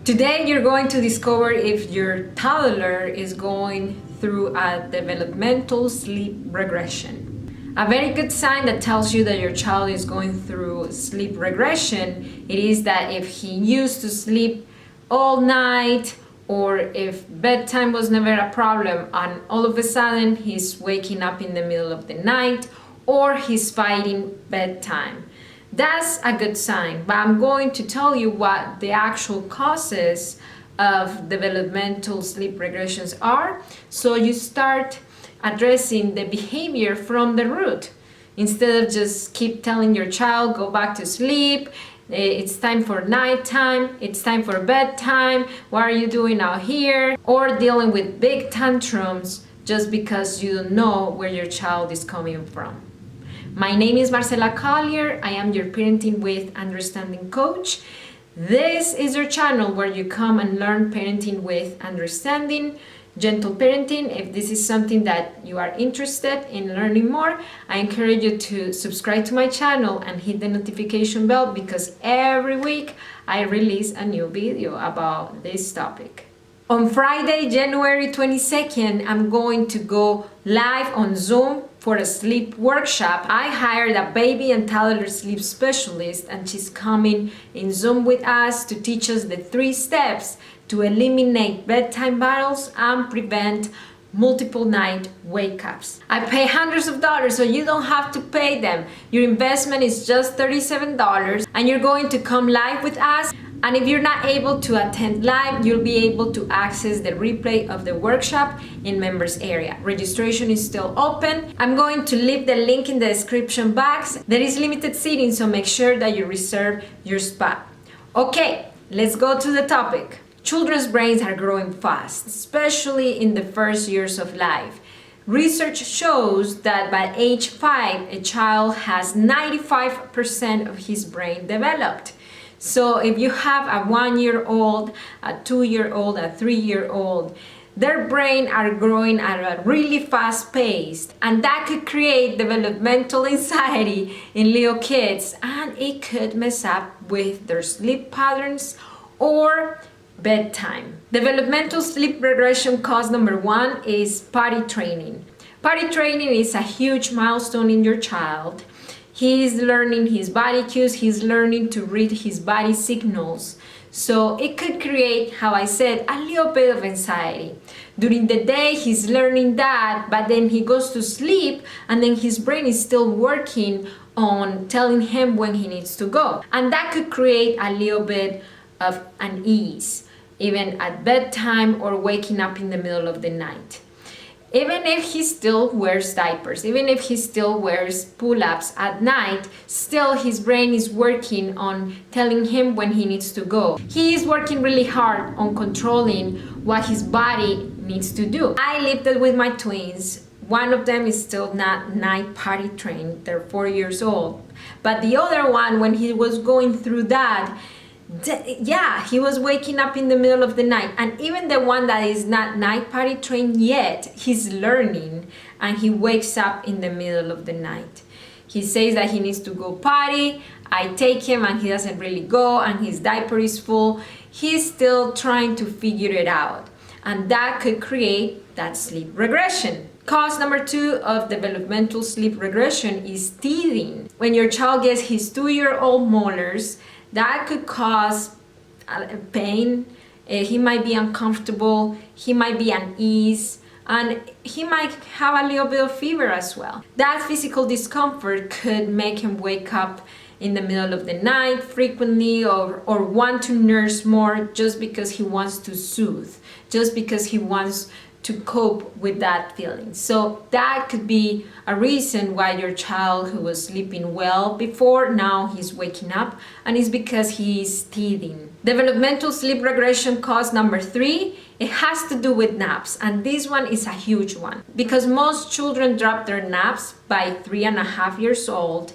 Today you're going to discover if your toddler is going through a developmental sleep regression. A very good sign that tells you that your child is going through sleep regression, it is that if he used to sleep all night, or if bedtime was never a problem and all of a sudden he's waking up in the middle of the night, or he's fighting bedtime. That's a good sign, but I'm going to tell you what the actual causes of developmental sleep regressions are, so you start addressing the behavior from the root. Instead of just keep telling your child, go back to sleep, it's time for nighttime, it's time for bedtime, what are you doing out here? Or dealing with big tantrums just because you don't know where your child is coming from. My name is Marcela Collier. I am your Parenting with Understanding coach. This is your channel where you come and learn parenting with understanding, gentle parenting. If this is something that you are interested in learning more, I encourage you to subscribe to my channel and hit the notification bell, because every week I release a new video about this topic. On Friday, January 22nd, I'm going to go live on Zoom for a sleep workshop. I hired a baby and toddler sleep specialist, and she's coming in Zoom with us to teach us the 3 steps to eliminate bedtime battles and prevent multiple night wake-ups. I pay hundreds of dollars, so you don't have to pay them. Your investment is just $37, and you're going to come live with us. And if you're not able to attend live, you'll be able to access the replay of the workshop in members area. Registration is still open. I'm going to leave the link in the description box. There is limited seating, so make sure that you reserve your spot. Okay, let's go to the topic. Children's brains are growing fast, especially in the first years of life. Research shows that by age 5, a child has 95% of his brain developed. So if you have a 1-year-old, a 2-year-old, a 3-year-old, their brain are growing at a really fast pace, and that could create developmental anxiety in little kids, and it could mess up with their sleep patterns or bedtime. Developmental sleep regression cause number 1 is potty training. Potty training is a huge milestone in your child. He's learning his body cues, he's learning to read his body signals. So it could create, how I said, a little bit of anxiety. During the day, he's learning that, but then he goes to sleep, and then his brain is still working on telling him when he needs to go. And that could create a little bit of unease, even at bedtime or waking up in the middle of the night. Even if he still wears diapers, even if he still wears pull-ups at night, still his brain is working on telling him when he needs to go. He is working really hard on controlling what his body needs to do. I lived it with my twins. One of them is still not night potty trained, they're 4 years old. But the other one, when he was going through that, he was waking up in the middle of the night. And even the one that is not night potty trained yet, he's learning, and he wakes up in the middle of the night. He says that he needs to go potty. I take him and he doesn't really go, and his diaper is full. He's still trying to figure it out, and that could create that sleep regression. Cause number 2 of developmental sleep regression is teething. When your child gets his 2-year-old molars, that could cause pain. He might be uncomfortable, he might be uneasy, and he might have a little bit of fever as well. That physical discomfort could make him wake up in the middle of the night frequently, or want to nurse more just because he wants to soothe, just because he wants to cope with that feeling. So that could be a reason why your child, who was sleeping well before, now he's waking up, and it's because he's teething. Developmental sleep regression cause number 3, it has to do with naps, and this one is a huge one because most children drop their naps by 3.5 years old.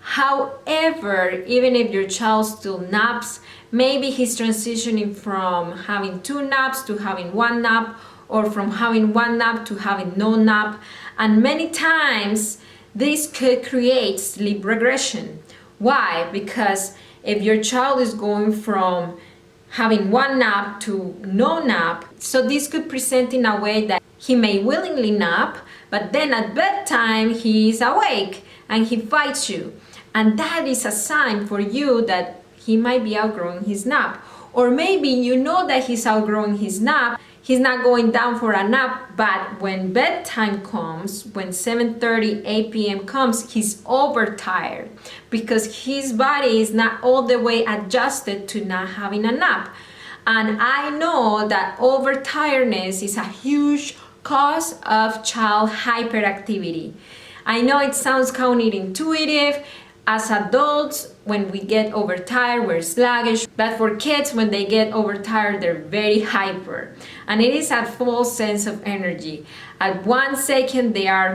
However, even if your child still naps, maybe he's transitioning from having 2 naps to having 1 nap, or from having 1 nap to having no nap, and many times this could create sleep regression. Why? Because if your child is going from having one nap to no nap. So this could present in a way that he may willingly nap, but then at bedtime he is awake and he fights you. And that is a sign for you that he might be outgrowing his nap. Or maybe you know that he's outgrowing his nap, he's not going down for a nap, but when bedtime comes, when 7:30, 8 p.m. comes, he's overtired because his body is not all the way adjusted to not having a nap. And I know that overtiredness is a huge cause of child hyperactivity. I know it sounds counterintuitive. As adults, when we get overtired, we're sluggish, but for kids, when they get overtired, they're very hyper. And it is a false sense of energy. At 1 second, they are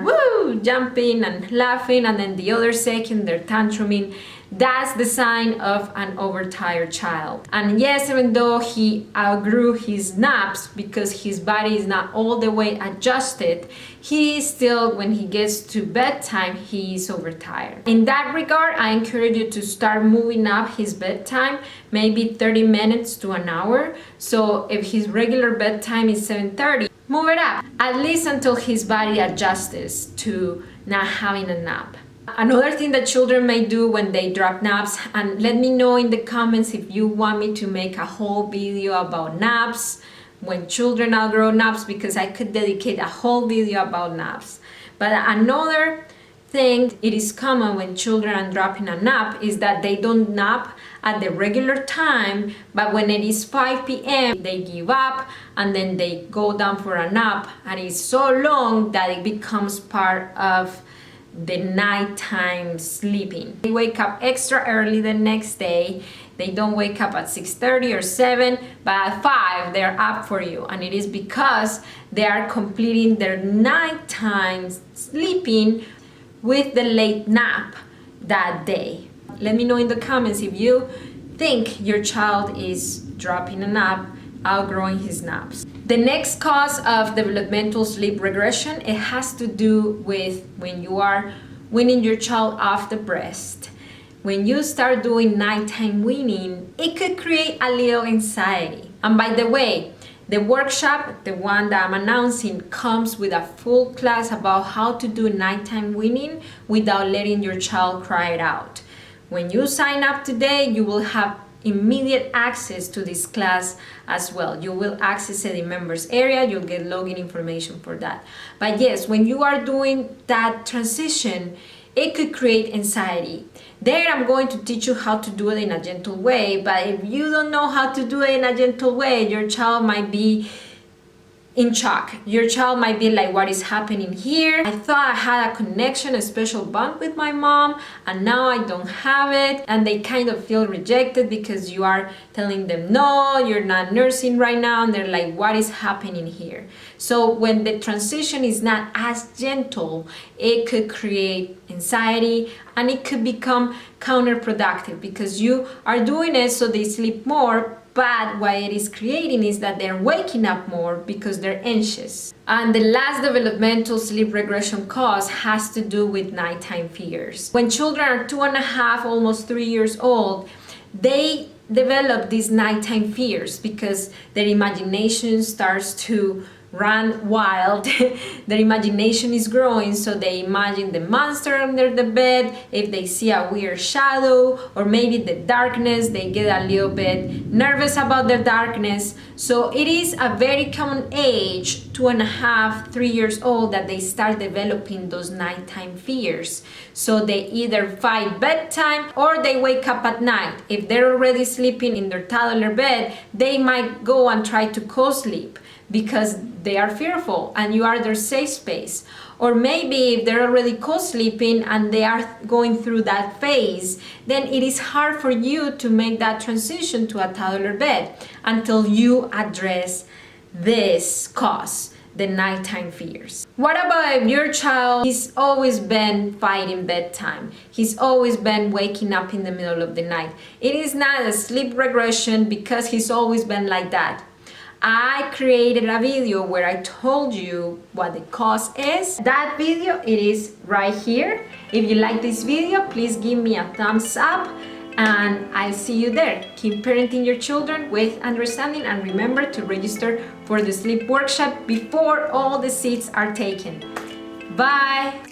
jumping and laughing, and then the other second, they're tantruming. That's the sign of an overtired child. And yes, even though he outgrew his naps because his body is not all the way adjusted, he still, when he gets to bedtime, he is overtired. In that regard, I encourage you to start moving up his bedtime, maybe 30 minutes to an hour. So if his regular bedtime is 7:30, move it up, at least until his body adjusts to not having a nap. Another thing that children may do when they drop naps, and let me know in the comments if you want me to make a whole video about naps, when children outgrow naps, because I could dedicate a whole video about naps. But another thing, it is common when children are dropping a nap is that they don't nap at the regular time, but when it is 5 p.m. they give up and then they go down for a nap, and it's so long that it becomes part of the nighttime sleeping. They wake up extra early the next day. They don't wake up at 6:30 or 7, but at 5 they're up for you, and it is because they are completing their nighttime sleeping with the late nap that day. Let me know in the comments if you think your child is dropping a nap, outgrowing his naps. The next cause of developmental sleep regression, it has to do with when you are weaning your child off the breast. When you start doing nighttime weaning, it could create a little anxiety. And by the way, the workshop, the one that I'm announcing, comes with a full class about how to do nighttime weaning without letting your child cry it out. When you sign up today, you will have immediate access to this class as well. You will access the members area, you'll get login information for that. But yes, when you are doing that transition, it could create anxiety. There I'm going to teach you how to do it in a gentle way, but if you don't know how to do it in a gentle way, your child might be in shock. Your child might be like, what is happening here? I thought I had a connection, a special bond with my mom, and now I don't have it. And they kind of feel rejected because you are telling them, no, you're not nursing right now. And they're like, what is happening here? So when the transition is not as gentle, it could create anxiety and it could become counterproductive because you are doing it so they sleep more. But what it is creating is that they're waking up more because they're anxious. And the last developmental sleep regression cause has to do with nighttime fears. When children are 2.5, almost 3 years old, they develop these nighttime fears because their imagination starts to run wild. Their imagination is growing, so they imagine the monster under the bed. If they see a weird shadow or maybe the darkness, they get a little bit nervous about the darkness. So it is a very common age, 2.5, 3 years old, that they start developing those nighttime fears. So they either fight bedtime or they wake up at night. If they're already sleeping in their toddler bed, they might go and try to co-sleep because they are fearful and you are their safe space. Or maybe if they're already co-sleeping and they are going through that phase, then it is hard for you to make that transition to a toddler bed until you address this cause, the nighttime fears. What about if your child, he's always been fighting bedtime? He's always been waking up in the middle of the night. It is not a sleep regression because he's always been like that. I created a video where I told you what the cause is. That video, it is right here. If you like this video, please give me a thumbs up and I'll see you there. Keep parenting your children with understanding, and remember to register for the sleep workshop before all the seats are taken. Bye!